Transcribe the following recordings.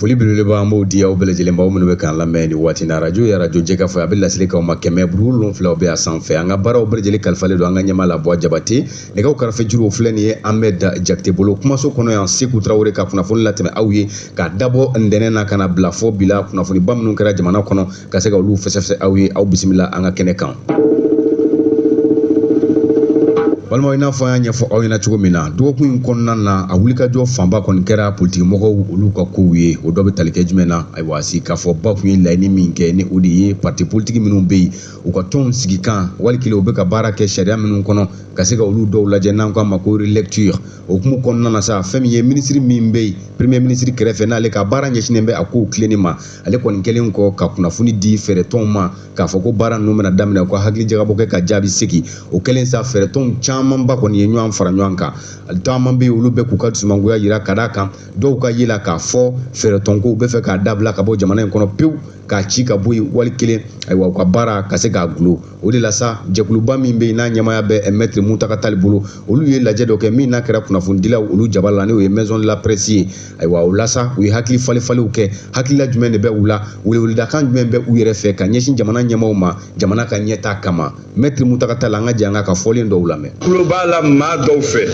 foli belebeleba an b'o di aw bɛɛ lajɛlen ma aw minnu bɛ k'an lamɛn ni waati na radio ye radio Jɛka fɔ a bɛ laseli k'aw ma 107.7 bɛ a sanfɛ an ka baaraw bɛɛ lajɛlen kalifalen don an ka ɲɛmaa Labuwa Jabate nɛgɛw kɛrɛfɛ juruw filɛ nin ye Ahmed Jakite bolo kumaso kɔnɔ yan Seku Tarawele ka kunnafoni latɛmɛ aw ye k'a dabɔ ntɛnɛn na ka na bila fɔ bi la kunnafoniba minnu kɛra jamana kɔnɔ ka se ka olu fɛsɛfɛsɛ aw ye aw bisimila an ka kɛnɛ kan. Walima i n'a fɔ an y'a ɲɛfɔ aw ɲɛna cogo min na dɔgɔkun in kɔnɔna na a wulikajɔ fanba kɔni kɛra politikimɔgɔw olu ka kow ye o dɔ bɛ tali kɛ jumɛn na ayiwa si k'a fɔ ba tun ye laɲini min kɛ ni o de ye parti politique minnu bɛ yen u ka tɔnw sigi kan walikelen u bɛ ka baara kɛ sariya minnu kɔnɔ ka se ka olu dɔw lajɛ n'an k'a ma ko relecture o hukumu kɔnɔna na sa fɛn min ye ministre min bɛ yen premier ministre kɛrɛfɛ n'ale ka baara ɲɛsinnen bɛ a kow tilenni ma ale kɔni kɛlen kɔ ka kunnafoni di fɛɛrɛtɔnw ma k'a fɔ ko baara ninnu bɛna daminɛ u ka hakili jagabɔ kɛ ka jaabi segi o kɛlen sa fɛɛrɛtɔnw camanba kɔni ye ɲɔgɔn fara ɲɔgɔn kan caman bɛ yen olu bɛ k'u ka dusumangoya jira ka d'a kan dɔw ka yela k'a fɔ fɛɛrɛtɔnkow bɛ fɛ k'a dabila ka bɔ jamana in kɔnɔ pewu k'a ci ka bɔ yen wali kelen ayiwa u ka baara ka se k'a gulo o de la sa jɛkuluba min bɛ yen n'a ɲɛmaya bɛ Maître Muntaka Tali bolo olu ye lajɛ dɔ kɛ min n'a kɛra kunnafonidilaw olu jabala la n'o ye maison de la presse ye ayiwa o la sa u ye hakili falen-falenw kɛ hakilila jumɛn de bɛ u la weleweledakan jumɛn bɛ u yɛrɛ fɛ ka ɲɛsin jamana ɲɛmaaw ma jamana ka ɲɛtaa kama Maître Muntaka Tali an ka jɛ an ka fɔlen dɔw lamɛn. Tulo b'a la maa dɔw fɛ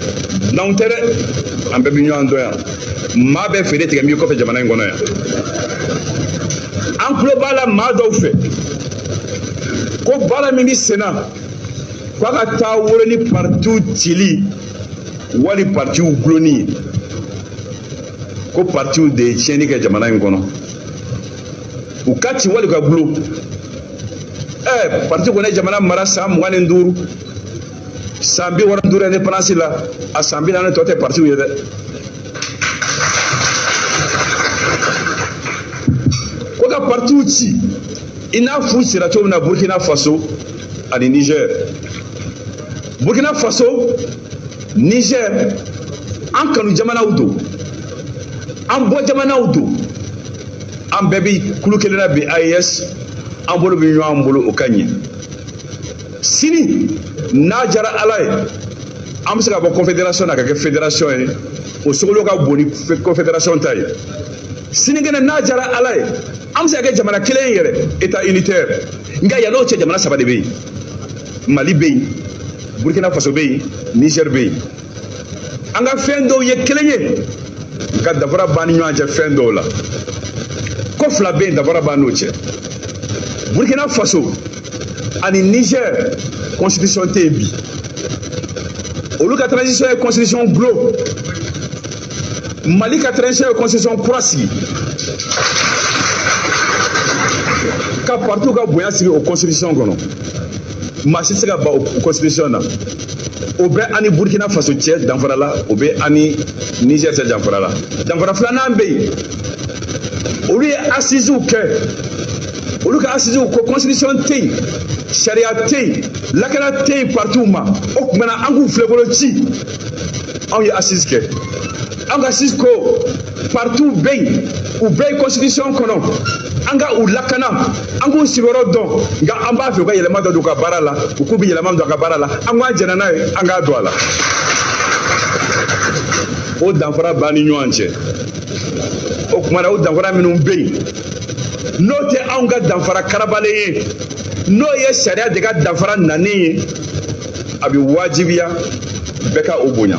n'anw tɛ dɛ an bɛɛ bɛ ɲɔgɔn dɔn yan maa bɛ feere tigɛ min kɔfɛ jamana in kɔnɔ yan an tulo b'a la maa dɔw fɛ ko baara min bɛ sen na k'a ka taa wolo ni partiw cili wali partiw gulonni ye ko partiw de ye tiɲɛni kɛ jamana in kɔnɔ u ka ci wali ka gulo parti kɔni ye jamana mara san 25 san 65 indépendance la a san 40 tɔ tɛ partiw ye dɛ ko ka partiw ci i n'a fu sera cogo min na Burkina Faso ani Niger Burkina Faso Niger an kanu jamanaw don an bɔ jamanaw don an bɛɛ bi kulu kelen na bi AES an bolo bɛ ɲɔgɔn bolo o ka ɲɛ sini n'a jara Ala ye an bɛ se ka bɔ confédération na ka kɛ fédération ye o sogolo ka bon ni confédération ta ye sinikɛnɛ n'a jara Ala ye an bɛ se ka kɛ jamana kelen ye yɛrɛ état unitaire nka yan'o cɛ jamana saba de bɛ yen Mali bɛ yen Burkina Faso bɛ yen Niger bɛ yen an ka fɛn dɔw ye kelen ye nka dafara b'an ni ɲɔgɔn cɛ fɛn dɔw la ko fila bɛ yen dafara b'an n'o cɛ Burkina Faso ani Niger constitution tɛ yen bi olu ka transition ye constitution gulo Mali ka transition ye constitution kura sigi ka partout ka bonya sigi o constitution kɔnɔ maa si tɛ se ka ban o constitution na o bɛ ani Burkina Faso cɛ danfara la o bɛ ani Niger cɛ danfara la danfara filanan bɛ yen olu ye assises kɛ olu ka assises ko constitution tɛ yen sariya tɛ yen lakana tɛ yen partout ma o tuma na an k'u filɛ bolo ci anw ye assises kɛ an ka assises ko partout bɛ yen u bɛɛ ye constitution kɔnɔ an ka u lakana an k'u sigiyɔrɔ dɔn nka an b'a fɛ u ka yɛlɛma dɔ don u ka baara la u k'u bɛ yɛlɛma don a ka baara la an k'an jɛnna n'a ye an k'a don a la o danfara b'an ni ɲɔgɔn cɛ o tuma na o danfara minnu bɛ yen n'o tɛ anw ka danfara karabalen ye n'o ye sariya de ka danfara nanen ye a bɛ wajibiya bɛɛ ka o bonya.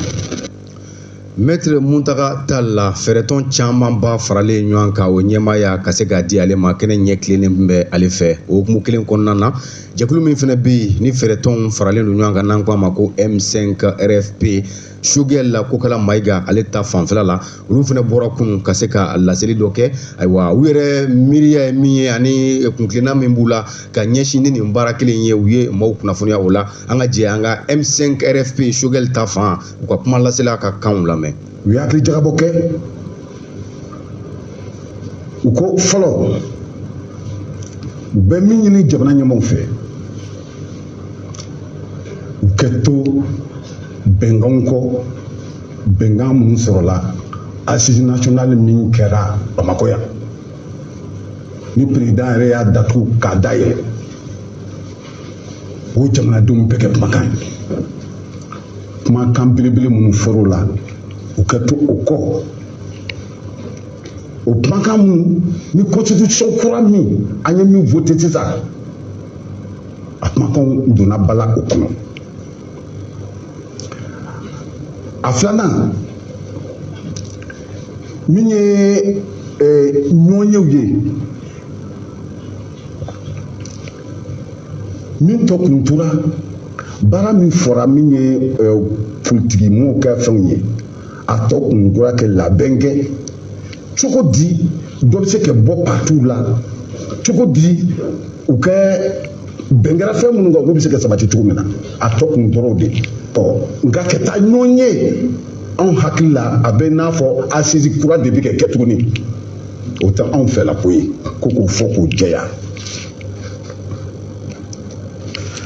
Maître Muntaka Tali la fɛɛrɛtɔn camanba faralen ɲɔgɔn kan o ɲɛmaaya ka se k'a di ale ma kɛnɛ ɲɛ tilennen bɛ ale fɛ o hukumu kelen kɔnɔna na jɛkulu min fana bɛ yen ni fɛɛrɛtɔnw faralen don ɲɔgɔn kan n'an ko a ma ko M5 RFP Sugɛl la Kokala Mayiga ale ta fanfɛla la olu fana bɔra kunun ka se ka laseli dɔ kɛ ayiwa u yɛrɛ miiriya ye min ye ani kuntilenna min b'u la ka ɲɛsin ni nin baara kelen ye u ye maaw kunnafoniya o la an ka jɛ an ka M5 RFP Sugɛl ta fan u ka kuma lasela ka kanw lamɛn. U ye hakili jagabɔ kɛ u ko fɔlɔ u bɛ min ɲini jamana ɲɛmaaw fɛ u kɛ to bɛnkanw kɔ bɛnkan minnu sɔrɔla assise nationale min kɛra Bamakɔ yan ni président yɛrɛ y'a datugu k'a dayɛlɛ o jamanadenw bɛɛ kɛ kumakan ye kumakan belebele minnu fɔr'o la u kɛ to o kɔ o kumakan minnu ni constitution kura min an ye min voté sisan a kumakanw donna bala o kɔnɔ a filanan min ye ɲɔgɔnyew ye min tɔ kun tora baara min fɔra min ye politigimɔgɔw ka fɛnw ye a tɔ kun tora kɛ labɛn kɛ cogo di dɔ bɛ se ka bɔ partout la cogo di u kɛ bɛn kɛra fɛn minnu kan olu bɛ se ka sabati cogo min na a tɔ kun tora o de nka ka taa ɲɔgɔn ye anw hakili la a bɛ n'a fɔ assise kura de bɛ kɛ tuguni o tɛ anw fɛ la ko ye ko k'o fɔ k'o jɛya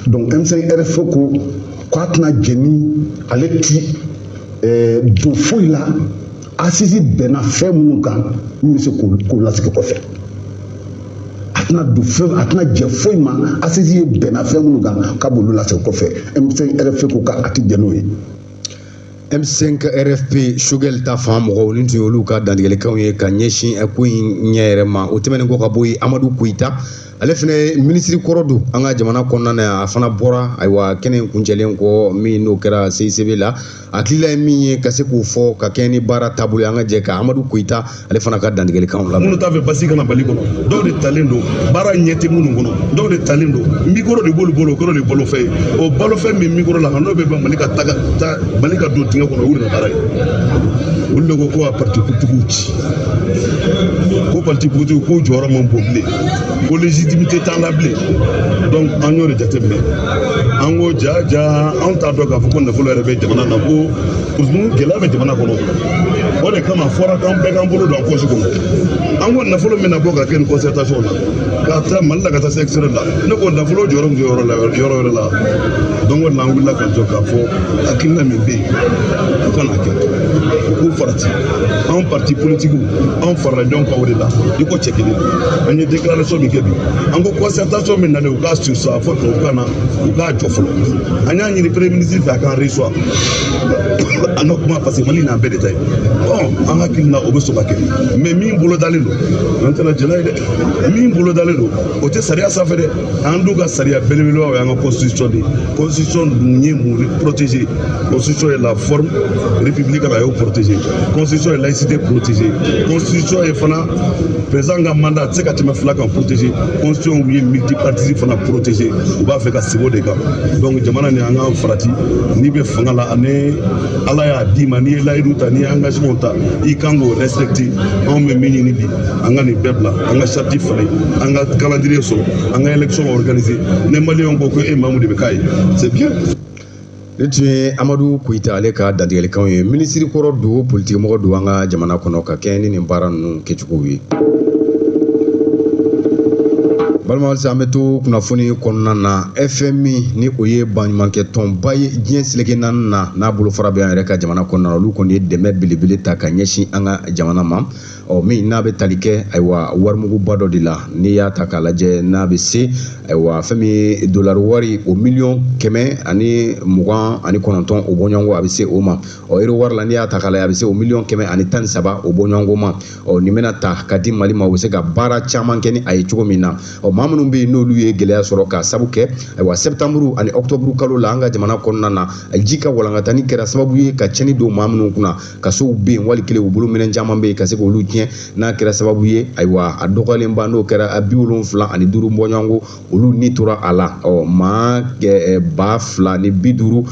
donc M5RFI ko k'a tɛna jɛ ni ale ti don foyi la assise bɛnna fɛn minnu kan min bɛ se k'o lasigi kɔfɛ a tɛna don fɛn a tɛna jɛ foyi ma assise ye bɛnna fɛn minnu kan k'a b'olu lasigi kɔfɛ M5RFI ko k'a ti jɛ n'o ye. M5RFP Shogel ta fan mɔgɔw ni tun ye olu ka dantigɛlikanw ye ka ɲɛsin ko in ɲɛ yɛrɛ ma o tɛmɛnen kɔ ka bɔ yen Amadu Koyita ale fana minisiri kɔrɔ don an ka jamana kɔnɔna na a fana bɔra ayiwa kɛnɛ in kuncɛlen kɔ min n'o kɛra CICB la a hakilila ye min ye ka se k'o fɔ ka kɛ ni baara taabolo ye an ka jɛ ka Amadu Koyita ale fana ka dantigɛlikanw la minnu t'a fɛ basi kana bali kɔnɔ dɔw de talen don baara ɲɛ tɛ minnu kɔnɔ dɔw de talen don mikoro de b'olu bolo o kɔrɔ de balo fɛ ye o balo fɛn min mikoro la n'o bɛ Mali ka Mali ka don dingɛ kɔnɔ o de ka baara ye olu de ko ko a parti politigiw ci ko parti politigiw k'o jɔyɔrɔ man bon bilen ko légitimité t'an la bilen donc an y'o de jateminɛ an ko ja anw t'a dɔn k'a fɔ ko nafolo yɛrɛ bɛ jamana na ko gɛlɛya bɛ jamana kɔnɔ o de kama fɔra k'an bɛɛ k'an bolo don an poche kɔnɔ an ko nafolo min na bɔ ka kɛ ni concertation na ka taa Mali la ka taa se extérieur la ne ko nafolo jɔyɔrɔ min yɔrɔ wɛrɛ la donc o de la an wulila ka jɔ k'a fɔ hakilina min bɛ yen o kana kɛ u k'u farati anw parti politigiw anw farala ɲɔgɔn kan o de la i ko cɛ kelen an ye déclaration min kɛ bi an ko concertation min nalen u k'a surseoir fo tubabukan na u k'a jɔ fɔlɔ an y'a ɲini premier ministre fɛ a k'an reçoit an ka kuma parce que Mali n'a bɛɛ de ta ye an hakili la o bɛ sɔn ka kɛ mais min bolo dalen don an tɛna jɛn'a ye dɛ min bolo dalen don o tɛ sariya sanfɛ dɛ an dun ka sariya belebelebaw o y'an ka constitution de ye constitution dun ye mun protéger constitution ye la forme républicaine a y'o protéger constitution ye laïcité protéger constitution ye fana président ka mandat tɛ se ka tɛmɛ fila kan protéger constitution ye multipartisme fana protéger u b'a fɛ ka sigi o de kan donc jamana ni an k'an farati n'i bɛ fanga la ani ala y'a d'i ma n'i ye layidu ta n'i ye engagement ta i kan k'o respecter anw bɛ min ɲini bi an ka nin bɛɛ bila an ka charte falen an ka calendrier sɔrɔ an ka élection organiser ne maliyɛnw ko e maa mun de bɛ k'a ye c'est bien. ne tun ye Amadu Koyita ale ka dantigɛlikanw ye minisiri kɔrɔ don politigimɔgɔ don an ka jamana kɔnɔ ka kɛ ni nin baara ninnu kɛcogow ye. balima halisa an bɛ to kunnafoni kɔnɔna na FMI ni o ye baɲumankɛ tɔnba ye diɲɛ seleke naani na n'a bolofara bɛ an yɛrɛ ka jamana kɔnɔna na olu kɔni ye dɛmɛ belebele ta ka ɲɛsin an ka jamana ma min n'a bɛ tali kɛ ayiwa warimuguba dɔ de la n'i y'a ta k'a lajɛ n'a bɛ se ayiwa fɛn min ye dolari wari o miliyɔn 129 o bɔɲɔgɔnko a bɛ se o ma euro wari la n'i y'a ta k'a lajɛ a bɛ se o miliyɔn 113 o bɔɲɔgɔnko ma nin bɛna ta ka di Mali ma u bɛ se ka baara caman kɛ ni a ye cogo min na maa minnu bɛ yen n'olu ye gɛlɛya sɔrɔ ka sabu kɛ ayiwa septembre ani octobre kalo la an ka jamana kɔnɔna na ji ka walankatani kɛra sababu ye ka cɛnni don maa minnu kunna kasow bɛ yen wali kelen u bolo minɛn caman bɛ yen ka se k'olu tiɲɛ n'a kɛra sababu ye ayiwa a dɔgɔyalenba n'o kɛra 75 bɔɲɔgɔnko olu ni tora a la maa 250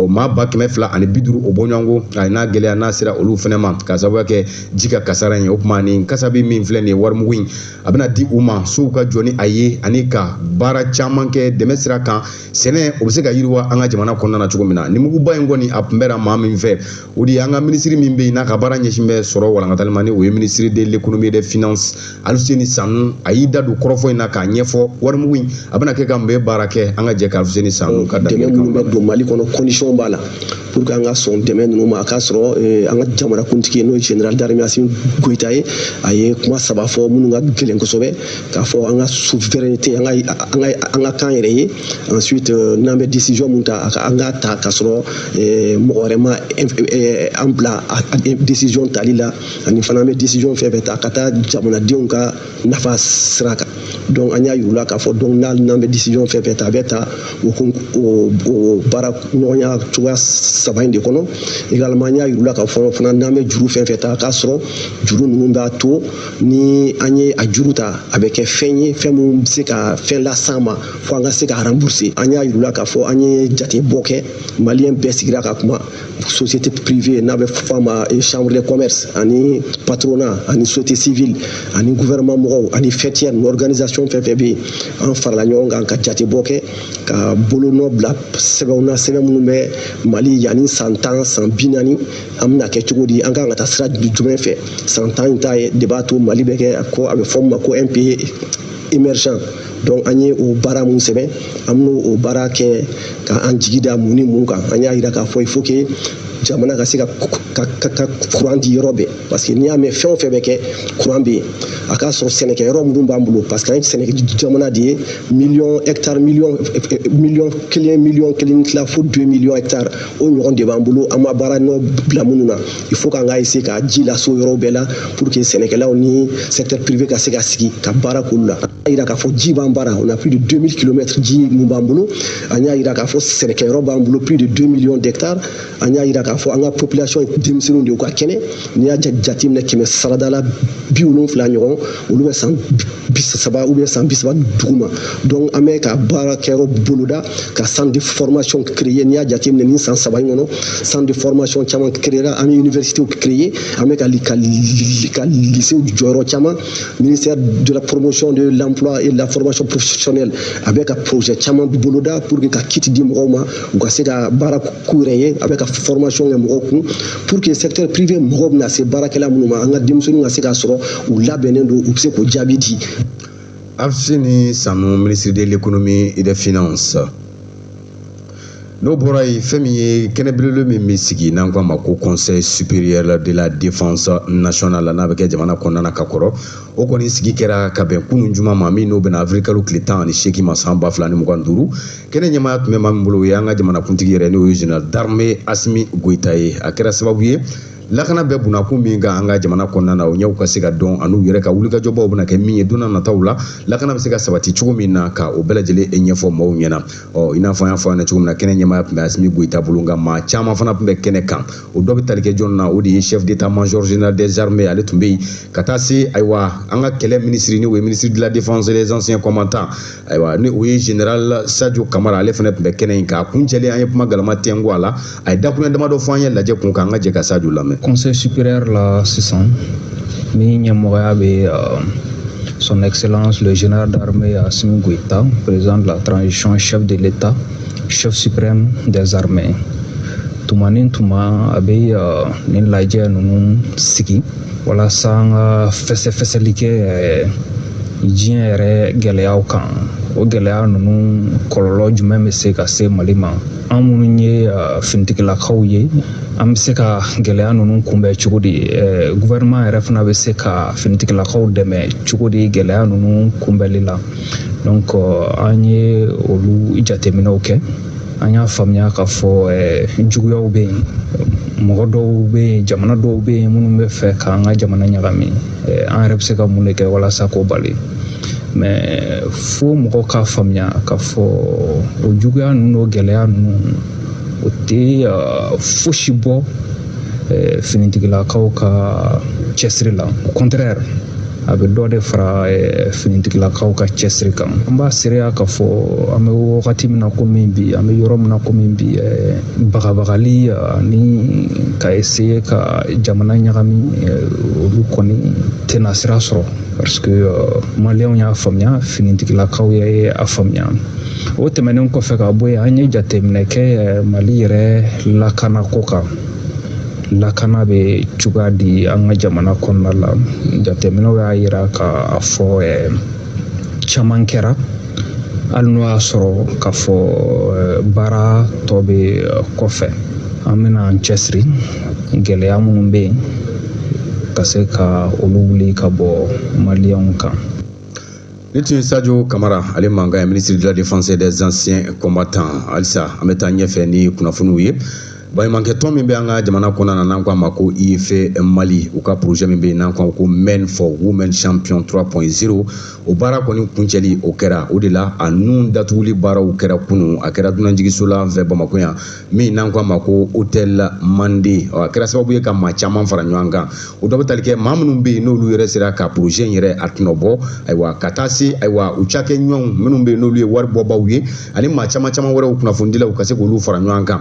maa 250 o bɔɲɔgɔnko a n'a gɛlɛya n'a sera olu fana ma ka sababu kɛ ji ka kasara ye o tuma nin kasa bɛ min filɛ nin ye warimugu in a bɛna di u ma sow ka jɔ ni a ye ani ka baara caman kɛ dɛmɛ sira kan sɛnɛ o bɛ se ka yiriwa an ka jamana kɔnɔna na cogo min na nin muguba in kɔni a tun bɛra maa min fɛ o de ye an ka minisiri min bɛ yen n'a ka baara ɲɛsin bɛ sɔrɔ walankatali ma ni o ye minisiri de l'économie et des finances Alfuseni Sanu a y'i da don kɔrɔfɔ in na k'a ɲɛfɔ warimugu in a bɛna kɛ ka mun bɛ baara kɛ an ka jɛ ka Alfuseni Sanu ka dɛmɛ minnu bɛ don Mali kɔnɔ condition b'a la pour qu'an ka sɔn dɛmɛ ninnu ma a k'a sɔrɔ an ka jamanakuntigi n'o ye général d'armée Assimi Goïta ye a ye kuma saba fɔ minnu ka gɛlɛn kosɛbɛ k'a fɔ an ka souveraineté an ka kan yɛrɛ ye ensuite n'an bɛ décision mun ta an ka ta k'a sɔrɔ mɔgɔ wɛrɛ ma an bila décision tali la ani fana an bɛ décision fɛn fɛn ta ka taa jamanadenw ka nafa sira kan donc an y'a yir'u la k'a fɔ donc n'an bɛ décision fɛn fɛn ta a bɛ ta o baara ɲɔgɔnya cogoya saba in de kɔnɔ également an y'a yir'u la k'a fɔ fana n'an bɛ juru fɛn fɛn ta k'a sɔrɔ juru ninnu b'a to ni an ye a juru ta a bɛ kɛ fɛn ye fɛn min bɛ se ka fɛn las'an ma fo an ka se ka rembourser an y'a yir'u la k'a fɔ an ye jatebɔ kɛ maliyɛn bɛɛ sigira ka kuma société privée n'a bɛ fɔ a ma chambre de commerce ani patronat ani société civile ani gouvernement mɔgɔw ani fêtière ni organisation fɛn fɛn bɛ yen an farala ɲɔgɔn kan ka jatebɔ kɛ ka bolonɔ bila sɛbɛnw na sɛbɛn minnu bɛ Mali yanni san 10 san 40 an bɛna kɛ cogo di an kan ka taa sira jumɛn fɛ san 10 in ta ye de b'a to Mali bɛ kɛ ko a bɛ fɔ min ma ko un pays émergent donc an ye o baara mun sɛbɛn an bɛna o baara kɛ ka an jigi da mun ni mun kan an y'a jira k'a fɔ il faut que jamana ka se ka courant di yɔrɔ bɛɛ parce que n'i y'a mɛn fɛn o fɛn bɛ kɛ courant bɛ yen a k'a sɔrɔ sɛnɛkɛyɔrɔ minnu b'an bolo parce que an ye sɛnɛkɛ jamana de ye million kelen tila fo 2 millions hectares o ɲɔgɔn de b'an bolo an ma baara nɔ bila minnu na il faut k'an ka essayer ka ji lase o yɔrɔ bɛɛ la pour que sɛnɛkɛlaw ni secteur privé ka se ka sigi ka baara k'olu la an y'a jira k'a fɔ ji b'an baara on a plus de 2000 km ji mun b'an bolo an y'a jira k'a fɔ sɛnɛkɛyɔrɔ b'an bolo plus de 2 millions d'hectares an y'a jira k'a fɔ an ka population denmisɛnninw de y'u ka kɛnɛ n'i y'a jateminɛ 100 la 70 ɲɔgɔn olu bɛ san 30 ou bien san 30 duguma donc an bɛ ka baarakɛyɔrɔ boloda ka centre de formation créer n'i y'a jateminɛ nin san 3 in kɔnɔ centre de formation caman créera an bɛ universitéw créer an bɛ ka lycéw jɔyɔrɔ caman ministère de la promotion de l'emploi et de la formation professionnelle a bɛ ka projet caman boloda pour que ka kit di mɔgɔw ma u ka se ka baara k'u yɛrɛ ye a bɛ ka formation kɛ mɔgɔw kun pour que secteur privé mɔgɔw bɛna se baarakɛla minnu ma an ka denmisɛnninw ka se k'a sɔrɔ u labɛnnen don u bɛ se k'o jaabi di. Afsini Sanu, ministre de l'économie et des finances. N'o bɔra yen fɛn min ye kɛnɛbelebele min bɛ sigi n'an ko a ma ko conseil supérieur de la défense nationale n'a bɛ kɛ jamana kɔnɔna na ka kɔrɔ o kɔni sigi kɛra ka bɛn kunun juma ma min n'o bɛna avril kalo tile 18 ma san 2025 kɛnɛ ɲɛmaaya tun bɛ maa min bolo o ye an ka jamanakuntigi yɛrɛ n'o ye général d'armée Assimi Goïta ye a kɛra sababu ye lakana bɛɛ bunakun min kan an ka jamana kɔnɔna na o ɲɛw ka se ka dɔn an'u yɛrɛ ka wulikajɔbaw bɛna kɛ min ye don n'a nataw la lakana bɛ se ka sabati cogo min na ka o bɛɛ lajɛlen ɲɛfɔ maaw ɲɛna i n'a fɔ an y'a fɔ an ɲɛna cogo min na kɛnɛ ɲɛmaaya tun bɛ Assimi Goïta bolo nka maa caman fana tun bɛ kɛnɛ kan o dɔ bɛ tali kɛ jɔn na o de ye chef d'état-major général des armées ale tun bɛ yen ka taa se ayiwa an ka kɛlɛ ministre ni o ye ministre de la défense et des anciens commandants ayiwa ni o ye général Sadio Kamara ale fana tun bɛ kɛnɛ in kan a kun cɛlen an ye kuma galama tɛnku a la a ye dakuruɲɛ damadɔ fɔ an ye lajɛ kun kan an ka jɛ ka Sadio lamɛn. Conseil supérieur la sisan min ɲɛmɔgɔya bɛ son excellence le général d'armée Assimi Goïta président de la transition chef de l'état chef suprême des armées tuma ni tuma a bɛ nin lajɛ ninnu sigi walasa an ka fɛsɛfɛsɛli kɛ diɲɛ yɛrɛ gɛlɛyaw kan o gɛlɛya ninnu kɔlɔlɔ jumɛn bɛ se ka se Mali ma an minnu ye finitigilakaw ye an bɛ se ka gɛlɛya ninnu kunbɛn cogo di gouvernement yɛrɛ fana bɛ se ka finitigilakaw dɛmɛ cogo di gɛlɛya ninnu kunbɛnli la donc an ye olu jateminɛw kɛ an y'a faamuya k'a fɔ juguyaw bɛ yen mɔgɔ dɔw bɛ yen jamana dɔw bɛ yen minnu bɛ fɛ k'an ka jamana ɲagami an yɛrɛ bɛ se ka mun de kɛ walasa k'o bali mais fo mɔgɔw k'a faamuya k'a fɔ o juguya ninnu o gɛlɛya ninnu o tɛ fosi bɔ finitigilakaw ka cɛsiri la au contraire a bɛ dɔ de fara finitigilakaw ka cɛsiri kan an b'a seereya k'a fɔ an bɛ wagati min na komi bi an bɛ yɔrɔ min na komi bi bagabagali ani ka essayer ka jamana ɲagami olu kɔni tɛna sira sɔrɔ parce que maliyɛnw y'a faamuya finitigilakaw ye a faamuya o tɛmɛnen kɔfɛ ka bɔ yen an ye jateminɛ kɛ Mali yɛrɛ lakanako kan lakana bɛ cogoya di an ka jamana kɔnɔna la jateminɛw y'a jira k'a fɔ caman kɛra hali n'o y'a sɔrɔ k'a fɔ baara tɔ bɛ kɔfɛ an an bɛna an cɛsiri gɛlɛya minnu bɛ yen ka se ka olu wuli ka bɔ maliyɛnw kan. Ne tun ye Sadio Kamara ale mankan ye ministre de la défense et des anciens combattants. Halisa an bɛ taa ɲɛfɛ ni kunnafoniw ye. Baɲumankɛ tɔn min bɛ an ka jamana kɔnɔna na n'an ko a ma ko IEF Mali u ka projet min bɛ yen n'an ko ko Men for Women Champion 3.0 o baara kɔni kuncɛli o kɛra o de la a nun datuguli baaraw kɛra kunun a kɛra dunanjigiso la an fɛ Bamakɔ yan min n'an ko a ma ko Hôtel Mande a kɛra sababu ye ka maa caman fara ɲɔgɔn kan o dɔ bɛ tali kɛ maa minnu bɛ yen n'olu yɛrɛ sera ka projet in yɛrɛ a tɔnɔbɔ ayiwa ka taa se ayiwa u cakɛɲɔgɔnw minnu bɛ yen n'olu ye wari bɔbaaw ye ani maa caman wɛrɛw kunnafonidilaw ka se k'olu fara ɲɔgɔn kan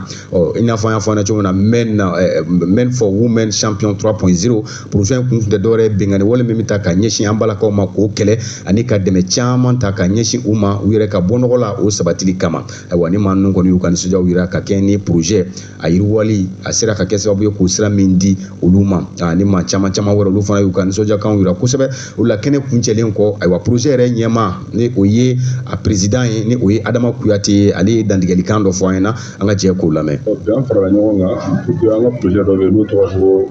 i n'a fɔ an y'a fɔ an ɲɛna cogo min na Men for Women Champion 3.0 projet in kun tɛ dɔwɛrɛ ye bɛnkanni wale min bɛ ta ka ɲɛsin an balakaw ma k'o kɛlɛ ani ka dɛmɛ caman ta ka ɲɛsin u ma u yɛrɛ ka bɔ nɔgɔ la o sabatili kama ayiwa ni maa ninnu kɔni y'u ka nisɔndiyaw yira ka kɛ ni projet a yiriwali a sera ka kɛ sababu ye k'o sira min di olu ma ani maa caman wɛrɛ olu fana y'u ka nisɔndiyakanw yira kosɛbɛ o la kɛnɛ kuncɛlen kɔ ayiwa projet yɛrɛ ɲɛma ni o ye a président ye ni o ye Adama Kuyate ye ale ye dantigɛlikan dɔ fɔ an ɲɛna an ka jɛ k'o lamɛn. An farala ɲɔgɔn kan pour que an ka projet dɔ bɛ yen n'o tɔgɔ ko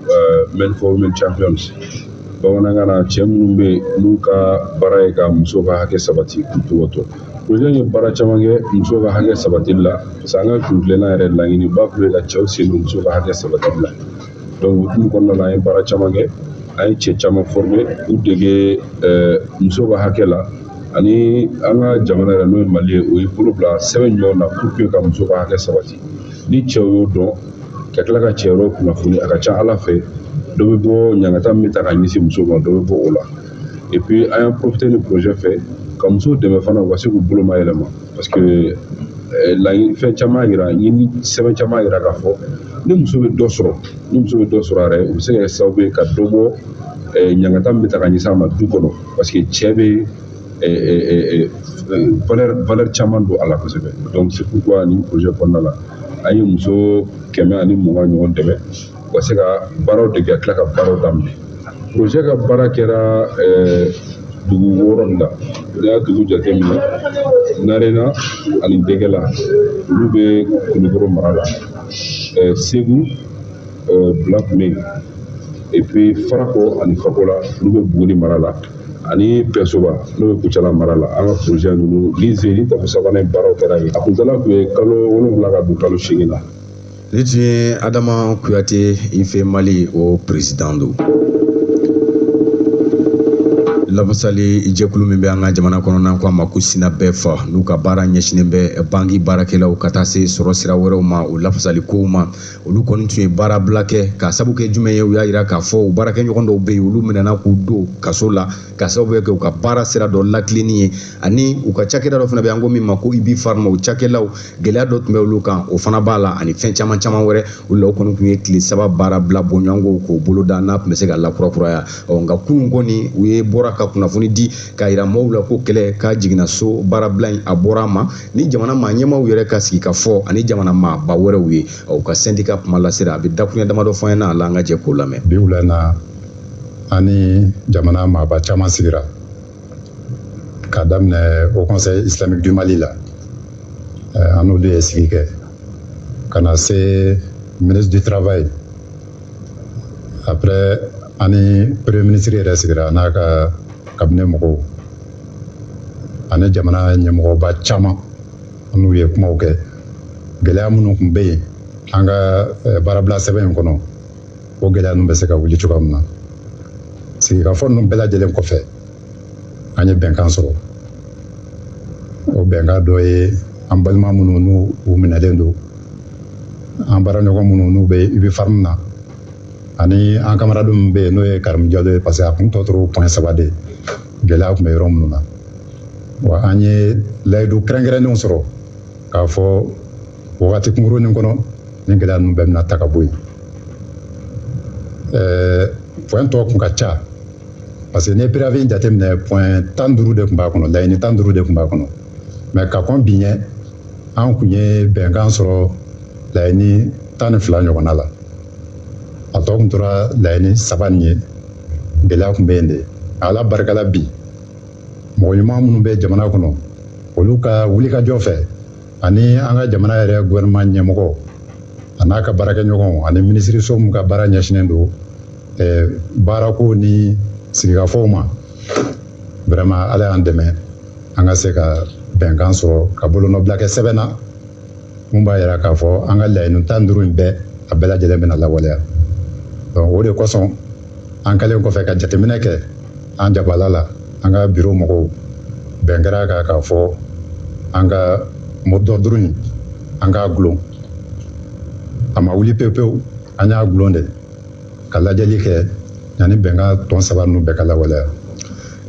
Men for Women Champions bamanankan na cɛ minnu bɛ yen n'u ka baara ye ka muso ka hakɛ sabati k'u tɔgɔ to projet in ye baara caman kɛ muso ka hakɛ sabatili la parce que an ka kuntilenna yɛrɛ laɲini ba tun ye ka cɛw sen don muso ka hakɛ sabatili la donc o kɔnɔna la an ye baara caman kɛ an ye cɛ caman former k'u dege muso ka hakɛ la ani an ka jamana yɛrɛ n'o ye Mali ye o ye bolo bila sɛbɛn ɲɔgɔn na pour que ka muso ka hakɛ sabati ni cɛw y'o dɔn ka tila ka cɛ yɔrɔ kunnafoni a ka ca Ala fɛ dɔ bɛ bɔ ɲangata min bɛ ta ka ɲɛsin muso ma dɔ bɛ bɔ o la et puis an y'a profité ni projet fɛ ka muso dɛmɛ fana u ka se k'u bolo mayɛlɛma parce que fɛn caman yira ɲini sɛbɛn caman yira k'a fɔ ni muso bɛ dɔ sɔrɔ a yɛrɛ u bɛ se ka kɛ sababu ye ka dɔ bɔ ɲangata min bɛ ta ka ɲɛsin a ma du kɔnɔ parce que cɛ bɛ valeur caman don a la kosɛbɛ donc c'est pourquoi nin projet kɔnɔna la an ye muso 120 ɲɔgɔn dɛmɛ u ka se ka baaraw dege ka tila ka baaraw daminɛ projet ka baara kɛra dugu 6 de la n'i y'a dugu jateminɛ Narena ani Dɛgɛla olu bɛ Kulukɔrɔ mara la Segu Black-Mé et puis Farakɔ ani Fakola olu bɛ Buguni mara la ani Pɛsoba n'o bɛ Kucala mara la an ka projet ninnu ni Zeni tafu sabanan baaraw kɛra yen a kuntala tun ye kalo 7 ka don kalo 8 la. Ne tun ye Adama Kuyate IEF Mali o président do. Lafasali jɛkulu min bɛ an ka jamana kɔnɔ n'an ko a ma ko Sina bɛɛ fa n'u ka baara ɲɛsinnen bɛ banki baarakɛlaw ka taa se sɔrɔ sira wɛrɛw ma o lafasali kow ma olu kɔni tun ye baara bila kɛ ka sabu kɛ jumɛn ye u y'a jira k'a fɔ u baarakɛɲɔgɔn dɔw bɛ yen olu minɛna k'u don kaso la ka sababu kɛ u ka baara sira dɔ latilenni ye ani u ka cakɛda dɔ fana bɛ an ko min ma ko IBI Pharma o cakɛlaw gɛlɛya dɔ tun bɛ olu kan o fana b'a la ani fɛn caman wɛrɛ o la o kɔni tun ye tile 3 baara bila bɔɲɔgɔnko k'o bolo da n'a tun bɛ se ka lakurakuraya nka kunun kɔni u ye bɔra ka kunnafoni di ka yira mɔɔw la ko kɛlɛ ka jiginna so baara bila in a bɔra ma ni jamana maa ɲɛmaaw yɛrɛ ka sigi ka fɔ ani jamana maa ba wɛrɛw ye u ka syndicat kuma lasera a bɛ dakuruɲɛ damadɔ fɔ an ɲɛna a la an ka jɛ k'o lamɛn. bi wula in na ani jamana maaba caman sigira ka daminɛ au conseil islamique du Mali la an n'olu ye sigi kɛ ka na se ministre du travail après ani premier ministre yɛrɛ sigira n'a ka cabinet mɔgɔw ani jamana ɲɛmɔgɔba caman n'u ye kumaw kɛ gɛlɛya minnu tun bɛ yen an ka baarabila sɛbɛn in kɔnɔ o gɛlɛya ninnu bɛ se ka wuli cogoya min na sigikafɔ ninnu bɛɛ lajɛlen kɔfɛ an ye bɛnkan sɔrɔ o bɛnkan dɔ ye an balima minnu n'u minɛlen don an baaraɲɔgɔn minnu n'u bɛ IBI Pharma na ani an camarade min bɛ yen n'o ye Karimu Jalo ye parce que a kun tɔ tora point 3 de gɛlɛya tun bɛ yɔrɔ minnu na wa an ye layidu kɛrɛnkɛrɛnnenw sɔrɔ k'a fɔ wagati kunkurunin kɔnɔ ni gɛlɛya ninnu bɛɛ bɛna ta ka bɔ yen point tɔ kun ka ca parce que n'i ye préavis jateminɛ point 15 de tun b'a kɔnɔ laɲini 15 de tun b'a kɔnɔ mais ka kɔn bi ɲɛ an kun ye bɛnkan sɔrɔ laɲini 12 ɲɔgɔnna la a tɔ kun tora laɲini 3 nin ye gɛlɛya kun bɛ yen de ala barikala bi mɔgɔ ɲuman minnu bɛ jamana kɔnɔ olu ka wulikajɔ fɛ ani an ka jamana yɛrɛ gouvernement ɲɛmɔgɔ a n'a ka baarakɛɲɔgɔnw ani minisiriso min ka baara ɲɛsinen don baarako ni sigikafɔw ma vraiment ala y'an dɛmɛ an ka se ka bɛnkan sɔrɔ ka bolonɔbila kɛ sɛbɛn na mun b'a yira k'a fɔ an ka laɲini 15 in bɛɛ a bɛɛ lajɛlen bɛna lawaleya donc o de kosɔn an kɛlen kɔfɛ ka jateminɛ kɛ an jabala la an ka biro mɔgɔw bɛn kɛra kan k'a fɔ an ka mot d'ordre in an k'a gulon a ma wuli pewu an y'a gulon de ka lajɛli kɛ yanni bɛnkan tɔn 3 ninnu bɛɛ ka lawaleya.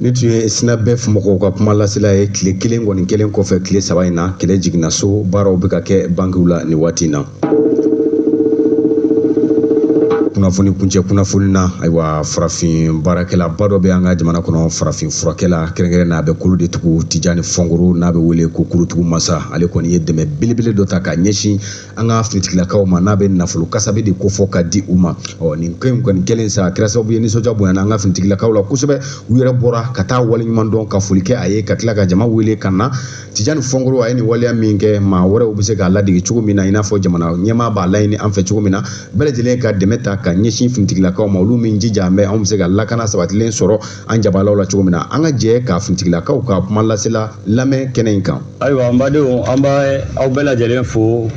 Ni tun ye sina bɛɛ mɔgɔw ka kuma lasela ye tile kelen kɔni kelen kɔfɛ tile 3 in na kɛlɛ jiginna so baaraw bɛ ka kɛ bankiw la ni waati in na. Kunnafoni kuncɛ kunnafoni na ayiwa farafin baarakɛla ba dɔ bɛ an ka jamana kɔnɔ farafin furakɛla kɛrɛnkɛrɛn n'a bɛ kolo de tugu Tijani Fɔnkuru n'a bɛ wele ko kolotugu masa ale kɔni ye dɛmɛ belebele dɔ ta ka ɲɛsin an ka finitigilakaw ma n'a bɛ nafolo kasabi de kofɔ ka di u ma nin ko in kɔni kɛlen sa kɛra sababu ye nisɔndiya bonyana an ka finitigilakaw la kosɛbɛ u yɛrɛ bɔra ka taa waleɲuman dɔn ka foli kɛ a ye ka tila ka jama wele ka na Tijani Fɔnkuru a ye nin waleya min kɛ maa wɛrɛw bɛ se k'a ladege cogo min na i n'a fɔ jamana ɲɛmaa b'a laɲini an fɛ cogo min na bɛɛ lajɛlen ka dɛmɛ ta ka ɲɛsin finitigilakaw ma olu min jija an bɛ se ka lakana sabatilen sɔrɔ an jabalaw la cogo min na an ka jɛ ka finitigilakaw ka kuma lasela lamɛn kɛnɛ in kan. Ayiwa an badenw an bɛ aw bɛɛ lajɛlen fo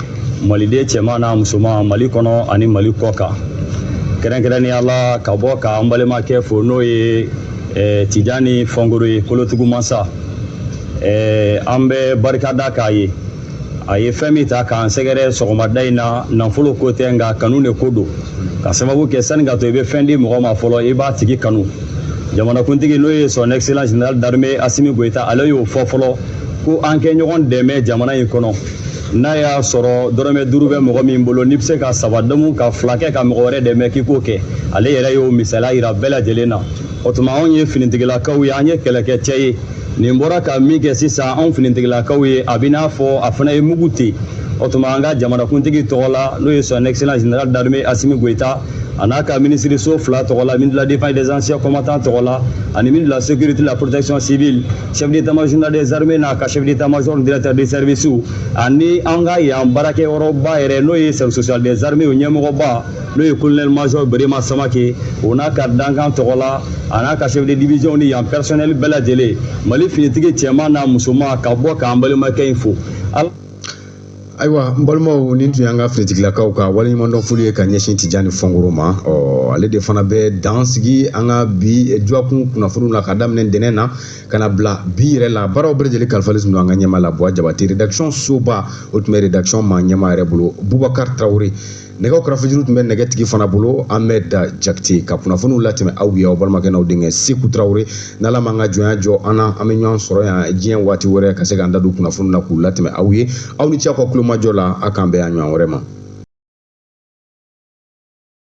maliden cɛman n'a musoman Mali kɔnɔ ani Mali kɔ kan kɛrɛnkɛrɛnnenya la ka bɔ ka an balimakɛ fo n'o ye Tijani Fɔnkuru ye kolotugu masa an bɛ barikada k'a ye a ye fɛn min ta k'an sɛgɛrɛ sɔgɔmada in na nafolo ko tɛ nka kanu de ko don ka sababu kɛ sani ka to i bɛ fɛn di mɔgɔ ma fɔlɔ i b'a tigi kanu jamanakuntigi n'o ye son excellence général d'armée Asimi Goïta ale y'o fɔ fɔlɔ ko an kɛ ɲɔgɔn dɛmɛ jamana in kɔnɔ n'a y'a sɔrɔ dɔrɔmɛ 5 bɛ mɔgɔ min bolo n'i bɛ se ka 7 damu ka 2 kɛ ka mɔgɔ wɛrɛ dɛmɛ k'i k'o kɛ ale yɛrɛ y'o misaliya yira bɛɛ lajɛlen na o tuma anw ye finitigilakaw ye an ye kɛlɛkɛcɛ ye nin bɔra ka min kɛ sisan anw finitigilakaw ye a bɛ n'a fɔ a fana ye mugu ten o tuma an ka jamanakuntigi tɔgɔ la n'o ye son excellence général d'armée Asimi Goïta a n'a ka minisiriso 2 tɔgɔ la ministre de la défense des anciens combattants tɔgɔ la ani ministre de la sécurité de la protection civile chef d'état-major des armées n'a ka chef d'état-major directeur des services ani an ka yan baarakɛyɔrɔba yɛrɛ n'o ye service social des armées o ɲɛmɔgɔba n'o ye colonel major Berema Samake o n'a ka dankan tɔgɔ la a n'a ka chef de division ni yan personnel bɛɛ lajɛlen Mali finitigi cɛman n'a musoman ka bɔ k'an balimakɛ in fo. Ayiwa n balimaw nin tun y'an ka finitigilakaw ka waleɲumandɔn foli ye ka ɲɛsin Tijani Fɔnkuru ma ale de fana bɛ dan sigi an ka bi juwakun kunnafoniw la ka daminɛ ntɛnɛn na ka na bila bi yɛrɛ la baaraw bɛɛ lajɛlen kalifalen don an ka ɲɛmaa la Buwa Jabate rédaction soba o tun bɛ rédaction maa ɲɛmaa yɛrɛ bolo Bubakar Traoré nɛgɛw karafejuru tun bɛ nɛgɛtigi fana bolo Ahmed Jakite ka kunnafoniw latɛmɛ aw ye aw balimakɛ n'aw denkɛ Seku Traoré n'Ala m'an ka jɔnya jɔ an na an bɛ ɲɔgɔn sɔrɔ yan diɲɛ waati wɛrɛ ka se k'an da don kunnafoniw la k'u latɛmɛ aw ye aw ni ce aw ka kulomajɔ la a k'an bɛn yan ɲɔgɔn wɛrɛ ma.